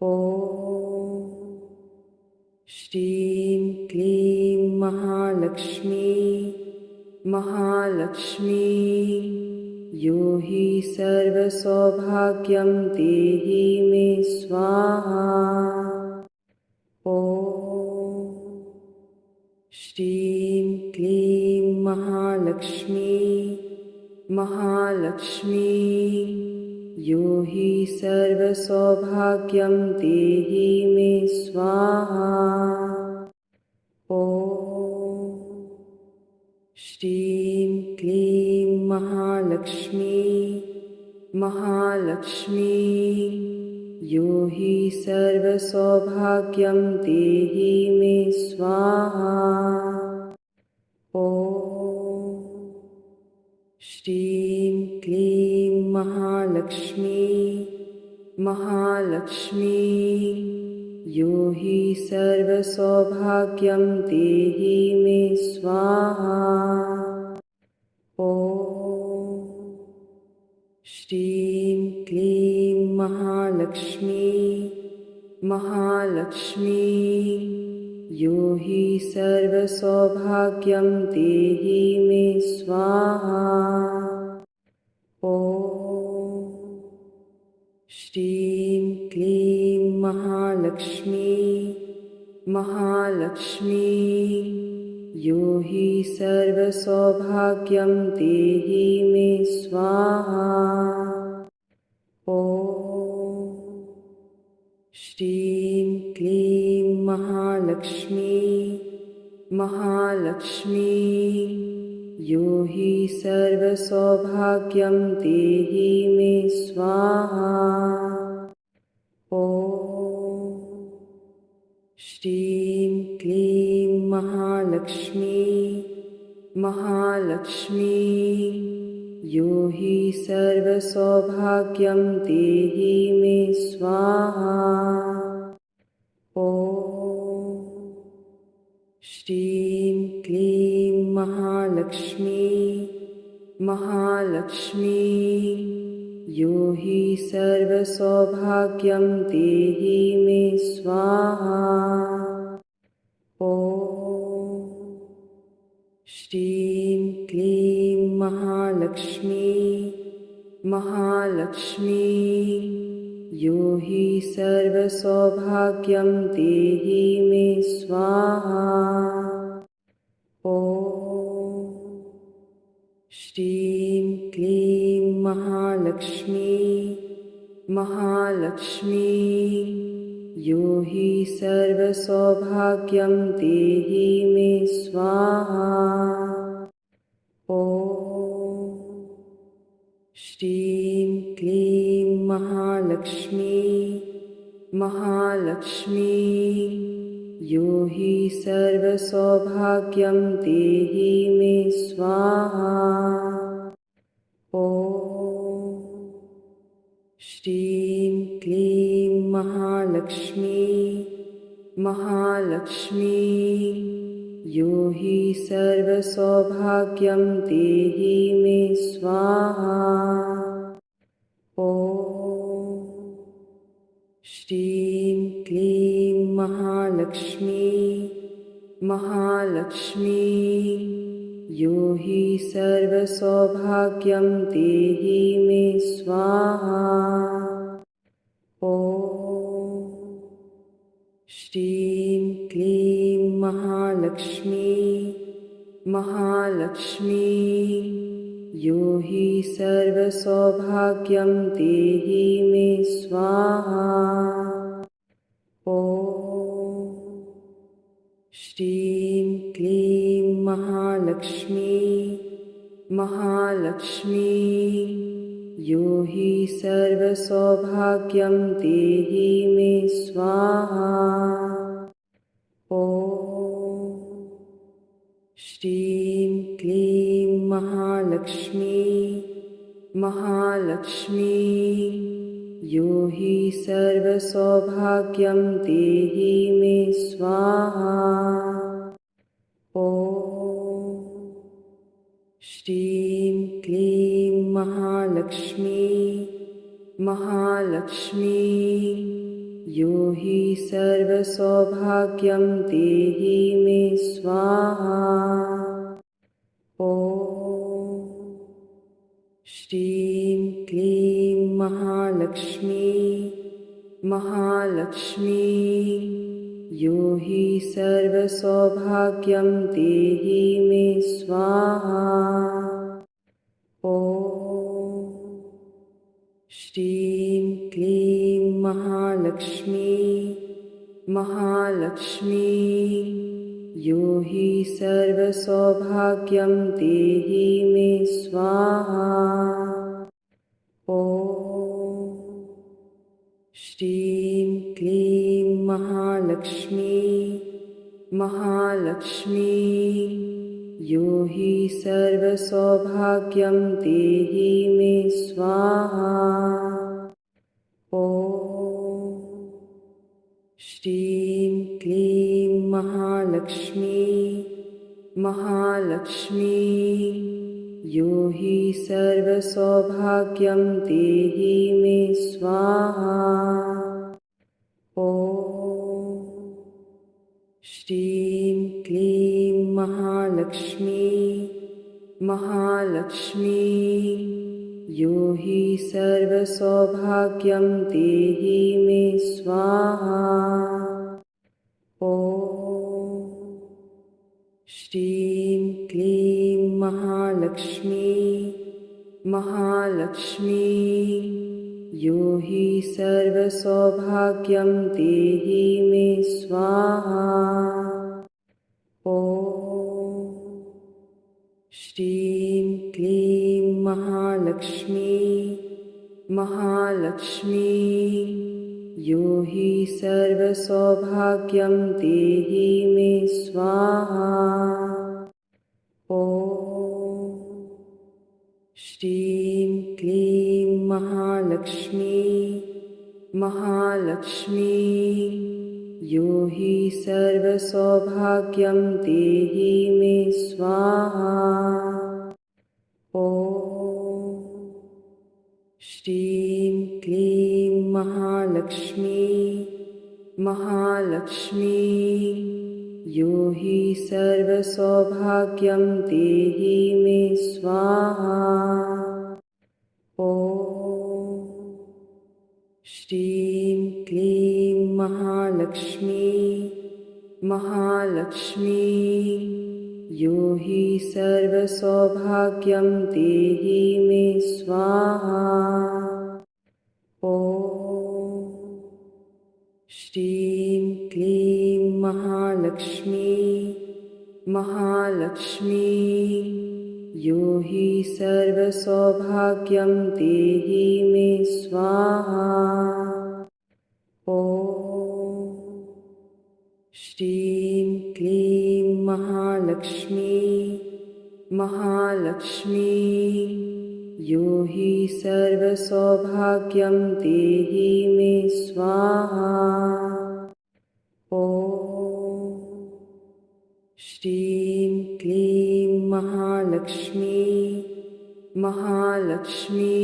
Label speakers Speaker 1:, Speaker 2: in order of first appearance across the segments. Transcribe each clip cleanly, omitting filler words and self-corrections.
Speaker 1: ॐ श्रीं क्लीं महालक्ष्मी महालक्ष्मी यो हि सर्वसौभाग्यं देहि मे स्वाहा। ॐ श्रीं क्लीं महालक्ष्मी महालक्ष्मी यो हि सर्वसौभाग्यं देहि मे स्वाहा। ॐ श्रीं क्लीं महालक्ष्मी महालक्ष्मी यो हि सर्वसौभाग्यं देहि मे स्वाहा। ॐ श्रीं क्लीं महालक्ष्मी महालक्ष्मी यो हि सर्वसौभाग्यं देहि मे स्वाहा। ॐ श्रीं क्लीं महालक्ष्मी महालक्ष्मी यो हि सर्वसौभाग्यं देहि मे स्वाहा। ॐ श्रीं क्लीं महालक्ष्मी महालक्ष्मी यो हि सर्वसौभाग्यं देहि मे स्वाहा। ॐ श्रीं क्लीं महालक्ष्मी महालक्ष्मी यो हि सर्वसौभाग्यं देहि मे स्वाहा। ॐ श्रीं क्लीं महालक्ष्मी महालक्ष्मी यो हि सर्वसौभाग्यं देहि मे स्वाहा। ॐ श्रीं क्लीं महालक्ष्मी महालक्ष्मी यो हि सर्वसौभाग्यं देहि मे स्वाहा। ॐ श्रीं क्लीं महालक्ष्मी महालक्ष्मी यो हि सर्वसौभाग्यं देहि मे स्वाहा। ॐ श्रीं क्लीं महालक्ष्मी महालक्ष्मी यो हि सर्वसौभाग्यं देहि मे स्वाहा। ॐ श्रीं क्लीं महालक्ष्मी महालक्ष्मी यो हि सर्वसौभाग्यं देहि मे स्वाहा। ॐ श्रीं क्लीं महालक्ष्मी महालक्ष्मी यो हि सर्वसौभाग्यं देहि मे स्वाहा। ॐ श्रीं क्लीं महालक्ष्मी महालक्ष्मी यो हि सर्वसौभाग्यं देहि मे स्वाहा। ॐ श्रीं क्लीं महालक्ष्मी महालक्ष्मी यो हि सर्वसौभाग्यं देहि मे स्वाहा। ॐ श्रीं क्लीं महालक्ष्मी महालक्ष्मी यो हि सर्वसौभाग्यं देहि मे स्वाहा। ॐ श्रीं क्लीं महालक्ष्मी महालक्ष्मी यो हि सर्वसौभाग्यं देहि मे स्वाहा। ॐ श्रीं क्लीं महालक्ष्मी महालक्ष्मी यो हि सर्वसौभाग्यं देहि मे स्वाहा। ॐ श्रीं क्लीं महालक्ष्मी महालक्ष्मी यो हि सर्वसौभाग्यं देहि मे स्वाहा। ॐ श्रीं क्लीं महालक्ष्मी महालक्ष्मी यो हि सर्वसौभाग्यं देहि मे स्वाहा। ॐ श्रीं क्लीं महालक्ष्मी महालक्ष्मी यो हि सर्वसौभाग्यं देहि मे स्वाहा। ॐ श्रीं क्लीं महालक्ष्मी महालक्ष्मी यो हि सर्वसौभाग्यं देहि मे स्वाहा। ॐ श्रीं क्लीं महालक्ष्मी महालक्ष्मी यो हि सर्वसौभाग्यं देहि मे स्वाहा। ॐ श्रीं क्लीं महालक्ष्मी महालक्ष्मी यो हि सर्वसौभाग्यं देहि मे स्वाहा। ॐ श्रीं क्लीं महालक्ष्मी महालक्ष्मी यो हि सर्वसौभाग्यं देहि मे स्वाहा। ॐ श्रीं क्लीं महालक्ष्मी महालक्ष्मी यो हि सर्वसौभाग्यं देहि मे स्वाहा। ॐ श्रीं क्लीं महालक्ष्मी महालक्ष्मी यो हि सर्वसौभाग्यं देहि मे स्वाहा। ॐ श्रीं क्लीं महालक्ष्मी महालक्ष्मी यो हि सर्वसौभाग्यं देहि मे स्वाहा। ॐ श्रीं क्लीं महालक्ष्मी महालक्ष्मी यो हि सर्वसौभाग्यं देहि मे स्वाहा। ॐ श्रीं क्लीं महालक्ष्मी महालक्ष्मी यो हि सर्वसौभाग्यं देहि मे स्वाहा। ॐ श्रीं क्लीं महालक्ष्मी महालक्ष्मी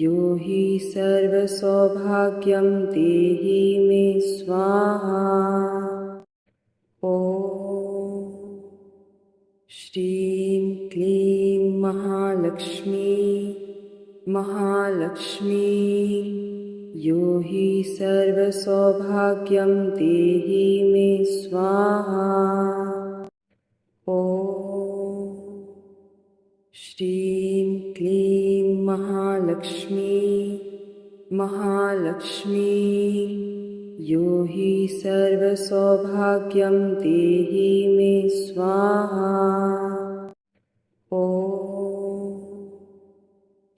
Speaker 1: यो हि सर्वसौभाग्यं देहि मे स्वाहा। ॐ श्रीं क्लीं महालक्ष्मी महालक्ष्मी यो हि सर्वसौभाग्यं देहि मे स्वाहा। ॐ श्रीं क्लीं महालक्ष्मी महालक्ष्मी यो हि सर्वसौभाग्यं देहि मे स्वाहा। ॐ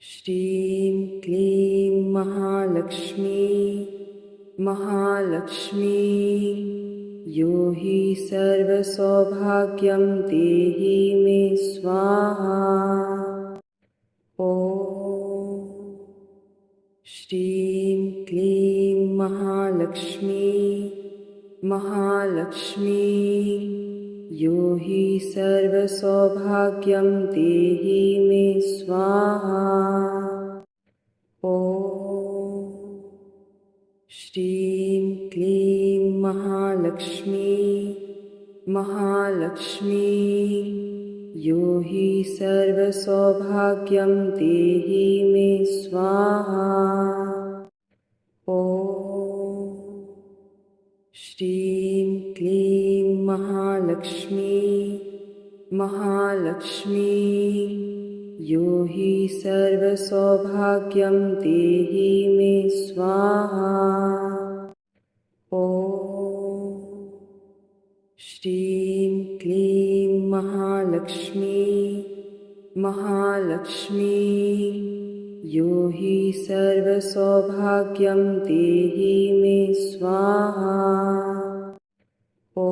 Speaker 1: श्रीं क्लीं महालक्ष्मी महालक्ष्मी यो हि सर्वसौभाग्यं देहि मे स्वाहा। ॐ श्रीं क्लीं महालक्ष्मी महालक्ष्मी यो हि सर्वसौभाग्यं देहि मे स्वाहा। ॐ श्रीं क्लीं महालक्ष्मी महालक्ष्मी यो हि सर्वसौभाग्यं देहि मे स्वाहा। ॐ श्रीं क्लीं महालक्ष्मी महालक्ष्मी यो हि सर्वसौभाग्यं देहि मे स्वाहा। ॐ श्रीं क्लीं महालक्ष्मी महालक्ष्मी यो हि सर्वसौभाग्यं देहि मे स्वाहा। ॐ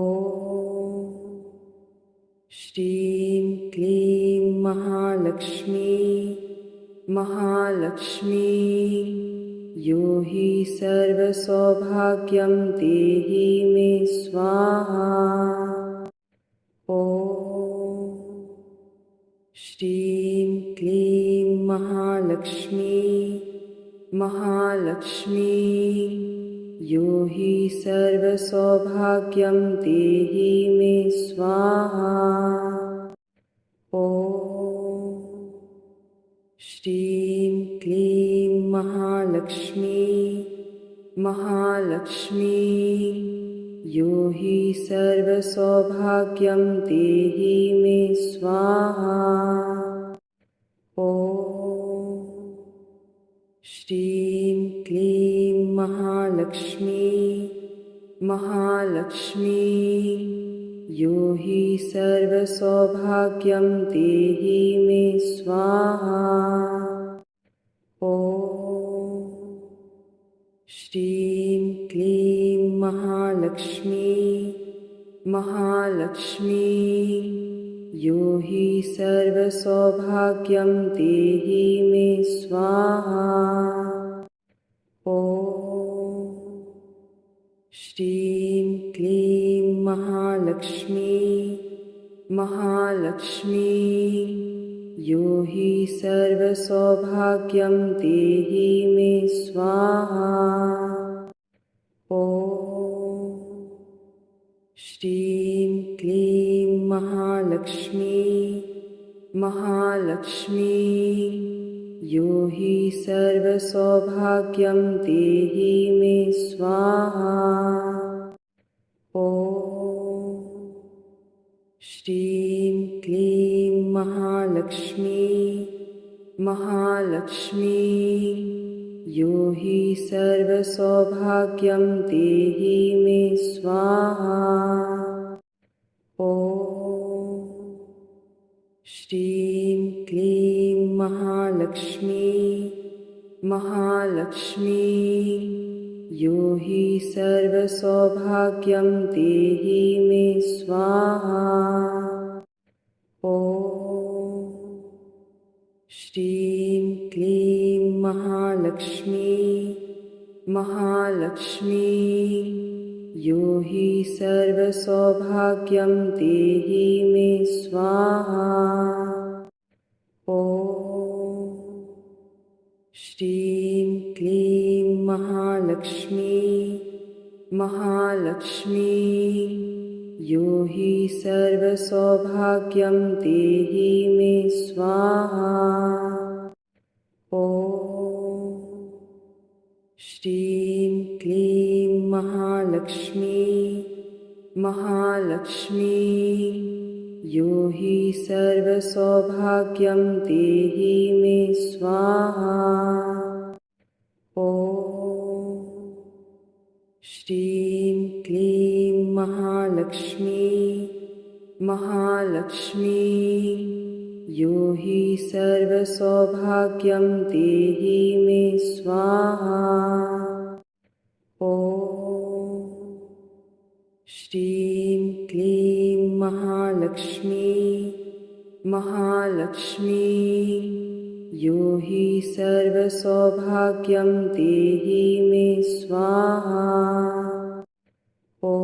Speaker 1: श्रीं क्लीं महालक्ष्मी महालक्ष्मी यो हि सर्वसौभाग्यं देहि मे स्वाहा। ॐ श्रीं क्लीं महालक्ष्मी महालक्ष्मी यो हि सर्वसौभाग्यं देहि मे स्वाहा। ॐ श्रीं क्लीं महालक्ष्मी महालक्ष्मी यो हि सर्वसौभाग्यं देहि मे स्वाहा। ॐ श्रीं क्लीं महालक्ष्मी महालक्ष्मी यो हि सर्वसौभाग्यं देहि मे स्वाहा। ॐ श्रीं क्लीं महालक्ष्मी महालक्ष्मी यो हि सर्वसौभाग्यं देहि मे स्वाहा। ॐ श्रीं क्लीं महालक्ष्मी महालक्ष्मी यो हि सर्वसौभाग्यं देहि मे स्वाहा। ॐ श्रीं क्लीं महालक्ष्मी महालक्ष्मी यो हि सर्वसौभाग्यं देहि मे स्वाहा। ॐ श्रीं क्लीं महालक्ष्मी महालक्ष्मी यो हि सर्वसौभाग्यं देहि मे स्वाहा। ॐ श्रीं क्लीं महालक्ष्मी महालक्ष्मी यो हि सर्वसौभाग्यं देहि मे स्वाहा। ॐ श्रीं क्लीं महालक्ष्मी महालक्ष्मी यो हि सर्वसौभाग्यं देहि मे स्वाहा। ॐ श्रीं क्लीं महालक्ष्मी महालक्ष्मी यो हि सर्वसौभाग्यं देहि मे स्वाहा। ॐ श्रीं क्लीं महालक्ष्मी महालक्ष्मी यो हि सर्वसौभाग्यं देहि मे स्वाहा। ॐ श्रीं क्लीं महालक्ष्मी महालक्ष्मी यो हि सर्वसौभाग्यं देहि मे स्वाहा। ॐ श्रीं क्लीं महालक्ष्मी महालक्ष्मी यो हि सर्वसौभाग्यं देहि मे स्वाहा। ॐ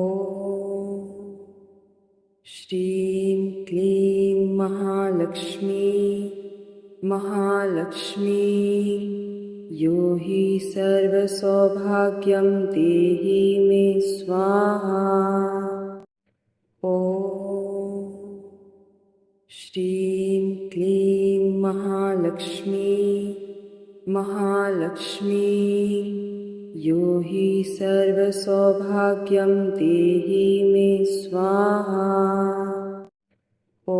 Speaker 1: श्रीं क्लीं महालक्ष्मी महालक्ष्मी यो हि सर्वसौभाग्यं देहि मे स्वाहा। ॐ श्रीं क्लीं महालक्ष्मी महालक्ष्मी यो हि सर्वसौभाग्यं देहि मे स्वाहा। ॐ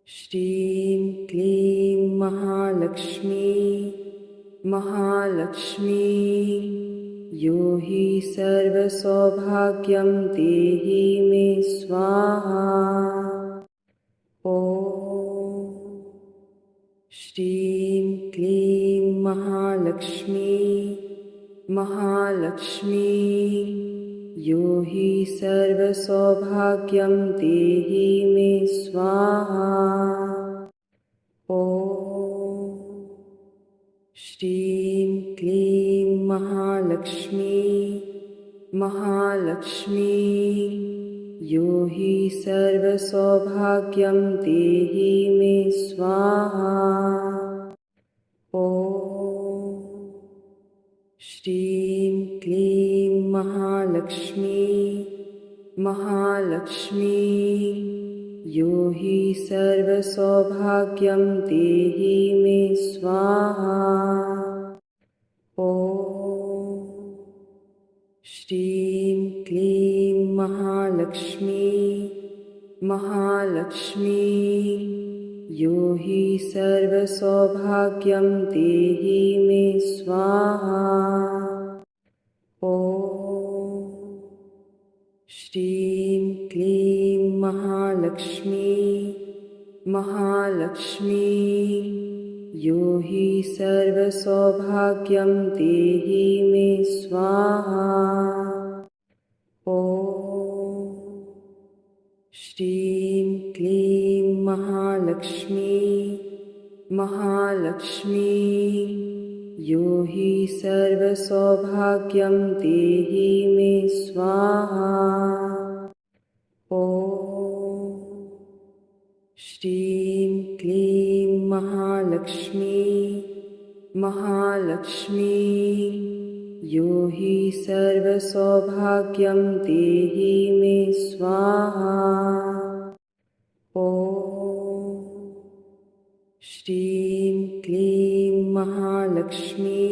Speaker 1: श्रीं क्लीं महालक्ष्मी महालक्ष्मी यो हि सर्वसौभाग्यं देहि मे स्वाहा। ॐ श्रीं क्लीं महालक्ष्मी महालक्ष्मी यो हि सर्वसौभाग्यं देहि मे स्वाहा। ॐ श्रीं क्लीं महालक्ष्मी महालक्ष्मी यो हि सर्वसौभाग्यं देहि मे स्वाहा। ॐ श्रीं क्लीं महालक्ष्मी महालक्ष्मी यो हि सर्वसौभाग्यं देहि मे स्वाहा। ॐ श्रीं क्लीं महालक्ष्मी महालक्ष्मी यो हि सर्वसौभाग्यं देहि मे स्वाहा। ॐ श्रीं क्लीं महालक्ष्मी महालक्ष्मी यो हि सर्वसौभाग्यं देहि मे स्वाहा। ॐ श्रीं क्लीं महालक्ष्मी महालक्ष्मी यो हि सर्वसौभाग्यं देहि मे स्वाहा। ॐ श्रीं क्लीं महालक्ष्मी महालक्ष्मी यो हि सर्वसौभाग्यं देहि मे स्वाहा। ॐ श्रीं क्लीं महालक्ष्मी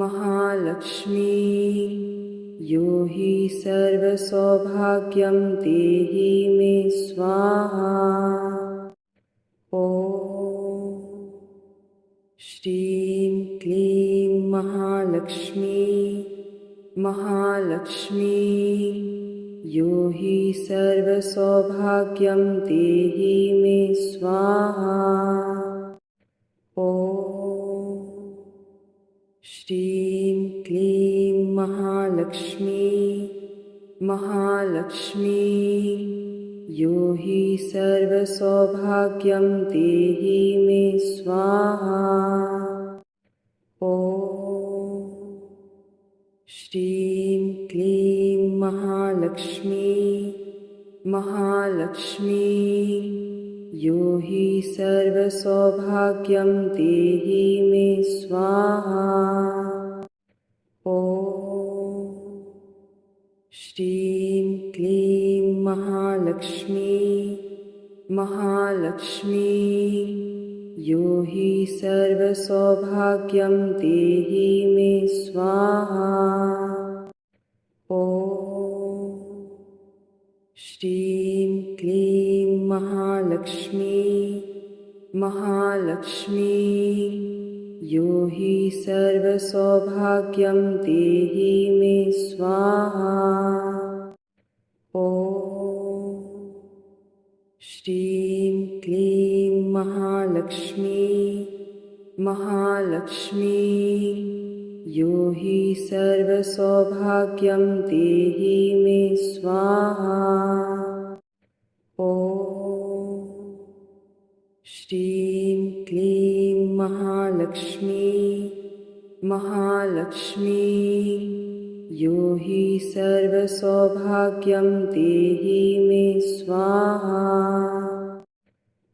Speaker 1: महालक्ष्मी यो हि सर्वसौभाग्यं देहि मे स्वाहा। ॐ श्रीं क्लीं महालक्ष्मी महालक्ष्मी यो हि सर्वसौभाग्यं देहि मे स्वाहा। ॐ श्रीं क्लीं महालक्ष्मी महालक्ष्मी यो हि सर्वसौभाग्यं देहि मे स्वाहा। ॐ श्रीं क्लीं महालक्ष्मी महालक्ष्मी यो हि सर्वसौभाग्यं देहि मे स्वाहा। ॐ श्रीं क्लीं महालक्ष्मी महालक्ष्मी यो हि सर्वसौभाग्यं देहि मे स्वाहा। ॐ श्रीं क्लीं महालक्ष्मी महालक्ष्मी यो हि सर्वसौभाग्यं देहि मे स्वाहा। ॐ श्रीं क्लीं महालक्ष्मी महालक्ष्मी यो हि सर्वसौभाग्यं देहि मे स्वाहा। ॐ श्रीं क्लीं महालक्ष्मी महालक्ष्मी यो हि सर्वसौभाग्यं देहि मे स्वाहा।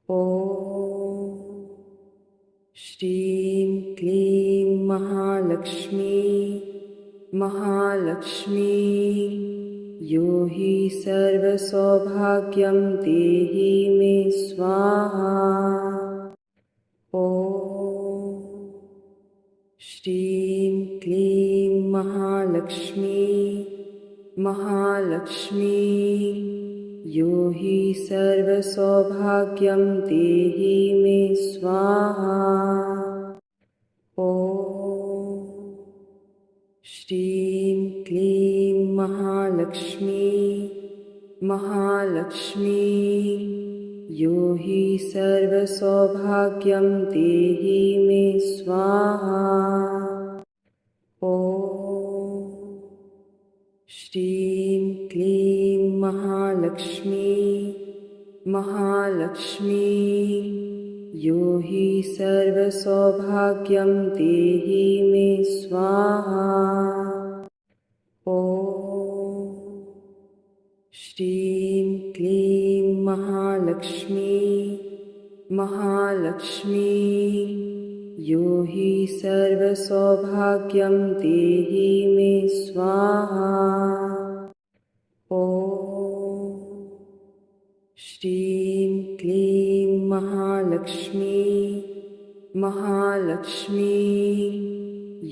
Speaker 1: ॐ श्री महालक्ष्मी यो हि सर्वसौभाग्यं देहि मे स्वाहा। ॐ श्रीं क्लीं महालक्ष्मी यो हि सर्वसौभाग्यं देहि मे स्वाहा। ॐ श्रीं क्लीं महालक्ष्मी यो हि सर्वसौभाग्यं देहि मे स्वाहा। ॐ श्रीं क्लीं महालक्ष्मी यो हि सर्वसौभाग्यं देहि मे स्वाहा। ॐ श्रीं क्लीं महालक्ष्मी यो हि सर्वसौभाग्यं देहि मे स्वाहा। ॐ श्रीं क्लीं महालक्ष्मी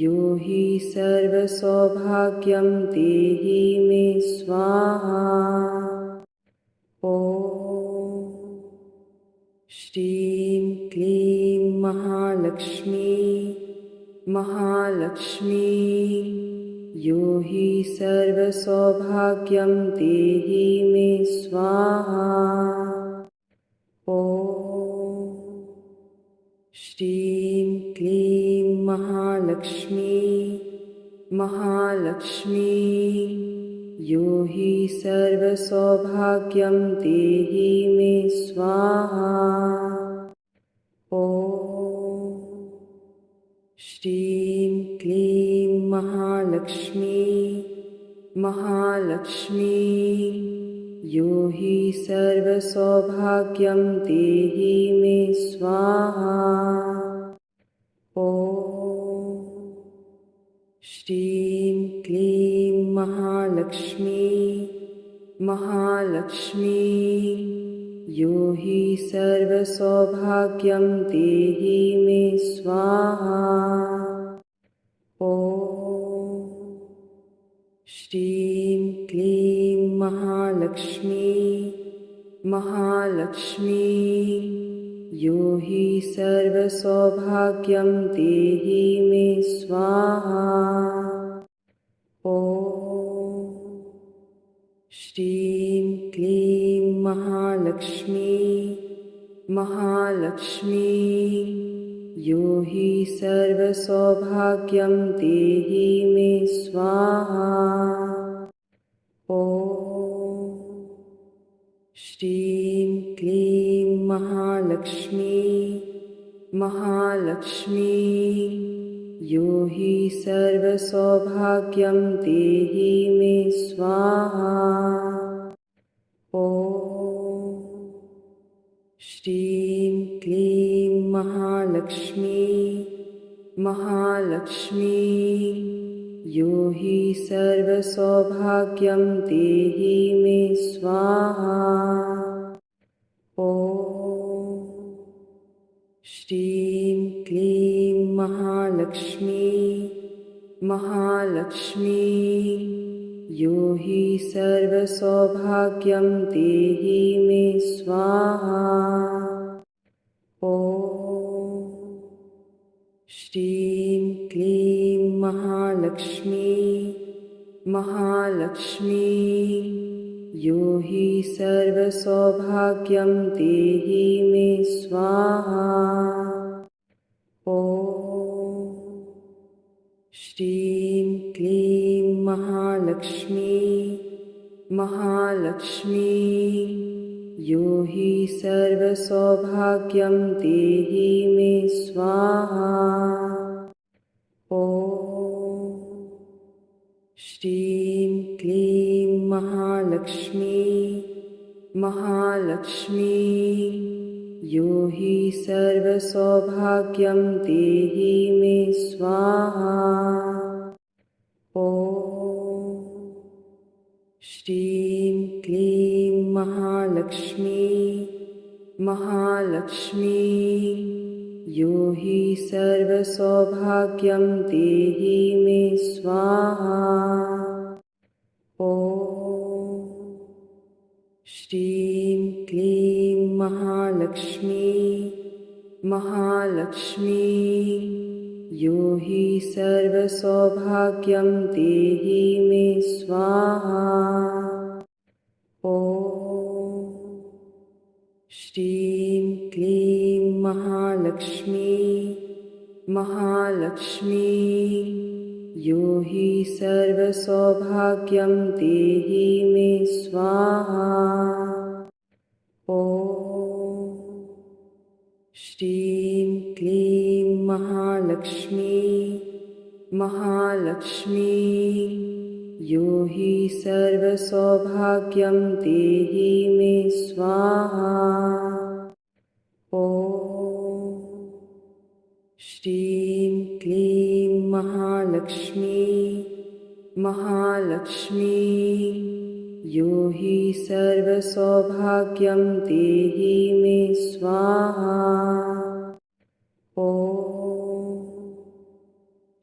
Speaker 1: यो हि सर्वसौभाग्यं देहि मे स्वाहा। ॐ श्रीं क्लीं महालक्ष्मी यो हि सर्वसौभाग्यं देहि मे स्वाहा। ॐ श्रीं क्लीं महालक्ष्मी यो हि सर्वसौभाग्यं देहि मे स्वाहा। ॐ श्रीं क्लीं महालक्ष्मी यो हि सर्वसौभाग्यं देहि मे स्वाहा। ॐ श्रीं क्लीं महालक्ष्मी यो हि सर्वसौभाग्यं देहि मे स्वाहा। ॐ श्रीं क्लीं महालक्ष्मी यो हि सर्वसौभाग्यं देहि मे स्वाहा। ॐ श्रीं क्लीं महालक्ष्मी यो हि सर्वसौभाग्यं देहि मे स्वाहा। ॐ श्रीं क्लीं महालक्ष्मी यो हि सर्वसौभाग्यं देहि मे स्वाहा। ॐ श्रीं क्लीं महालक्ष्मी यो हि सर्वसौभाग्यं देहि मे स्वाहा। ॐ श्रीं क्लीं महालक्ष्मी यो हि सर्वसौभाग्यं देहि मे स्वाहा। ॐ श्रीं क्लीं महालक्ष्मी यो हि सर्वसौभाग्यं देहि मे स्वाहा। ॐ श्रीं क्लीं महालक्ष्मी यो हि सर्वसौभाग्यं देहि मे स्वाहा। ॐ श्रीं क्लीं महालक्ष्मी यो हि सर्वसौभाग्यं देहि मे स्वाहा। ॐ श्रीं क्लीं महालक्ष्मी महालक्ष्मी यो हि सर्वसौभाग्यं देहि मे स्वाहा। ॐ श्रीं क्लीं महालक्ष्मी महालक्ष्मी यो हि सर्वसौभाग्यं देहि मे स्वाहा। ॐ श्रीं क्लीं महालक्ष्मी महालक्ष्मी यो हि सर्वसौभाग्यं देहि मे स्वाहा। ॐ श्रीं क्लीं महालक्ष्मी महालक्ष्मी यो हि सर्वसौभाग्यं देहि मे स्वाहा। ॐ श्रीं क्लीं महालक्ष्मी महालक्ष्मी यो हि सर्वसौभाग्यं देहि मे स्वाहा। ॐ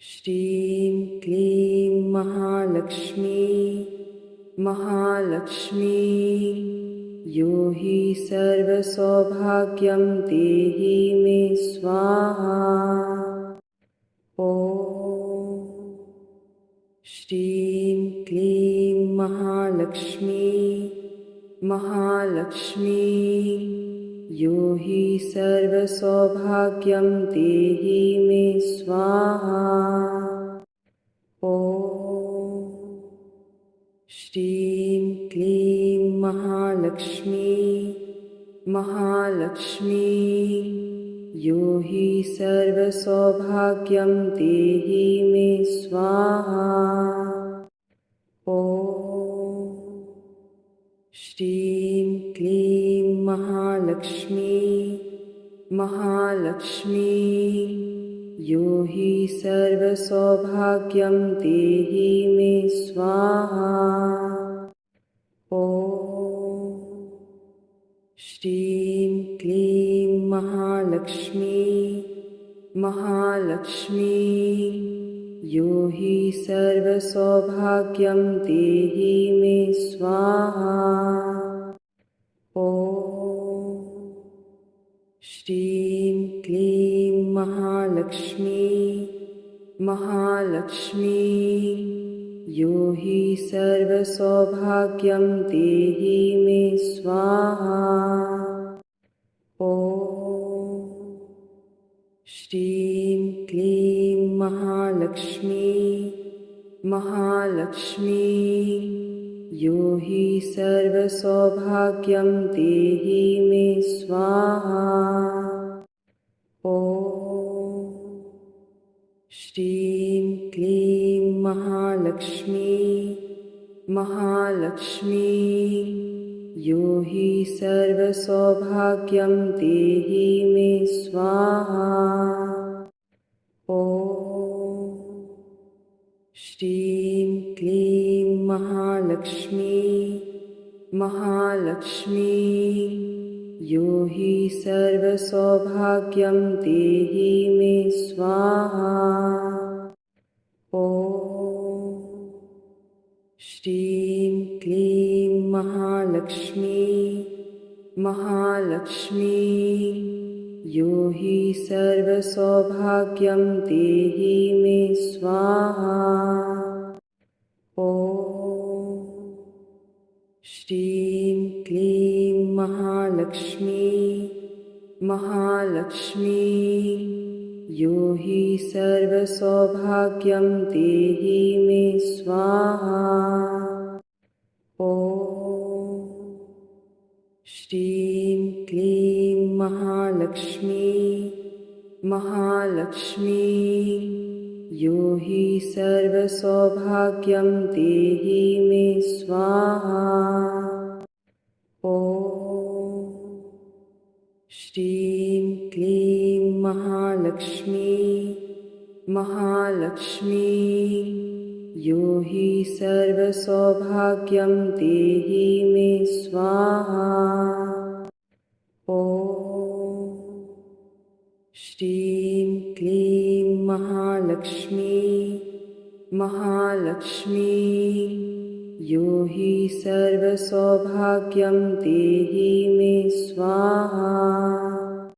Speaker 1: श्रीं क्लीं महालक्ष्मी महालक्ष्मी यो हि सर्वसौभाग्यं देहि मे स्वाहा। ॐ श्रीं क्लीं महालक्ष्मी महालक्ष्मी यो हि सर्वसौभाग्यं देहि मे स्वाहा। ॐ श्रीं क्लीं महालक्ष्मी महालक्ष्मी यो हि सर्वसौभाग्यं देहि मे स्वाहा। ॐ श्रीं क्लीं महालक्ष्मी महालक्ष्मी यो हि सर्वसौभाग्यं देहि मे स्वाहा। ॐ श्रीं क्लीं महालक्ष्मी महालक्ष्मी यो हि सर्वसौभाग्यं देहि मे स्वाहा। ॐ श्रीं क्लीं महालक्ष्मी महालक्ष्मी यो हि सर्वसौभाग्यं देहि मे स्वाहा। ॐ श्रीं क्लीं महालक्ष्मी महालक्ष्मी यो हि सर्वसौभाग्यं देहि मे स्वाहा। ॐ श्रीं क्लीं महालक्ष्मी महालक्ष्मी यो हि सर्वसौभाग्यं देहि मे स्वाहा। ॐ श्रीं क्लीं महालक्ष्मी महालक्ष्मी यो हि सर्वसौभाग्यं देहि मे स्वाहा। ॐ श्रीं क्लीं महालक्ष्मी महालक्ष्मी यो हि सर्वसौभाग्यं देहि मे स्वाहा। ॐ श्रीं क्लीं महालक्ष्मी महालक्ष्मी यो हि सर्वसौभाग्यं देहि मे स्वाहा। ॐ श्रीं क्लीं महालक्ष्मी महालक्ष्मी यो हि सर्वसौभाग्यं देहि मे स्वाहा। ॐ श्रीं क्लीं महालक्ष्मी महालक्ष्मी यो हि सर्वसौभाग्यं देहि मे स्वाहा। ॐ श्रीं क्लीं महालक्ष्मी महालक्ष्मी यो हि सर्वसौभाग्यं देहि मे स्वाहा।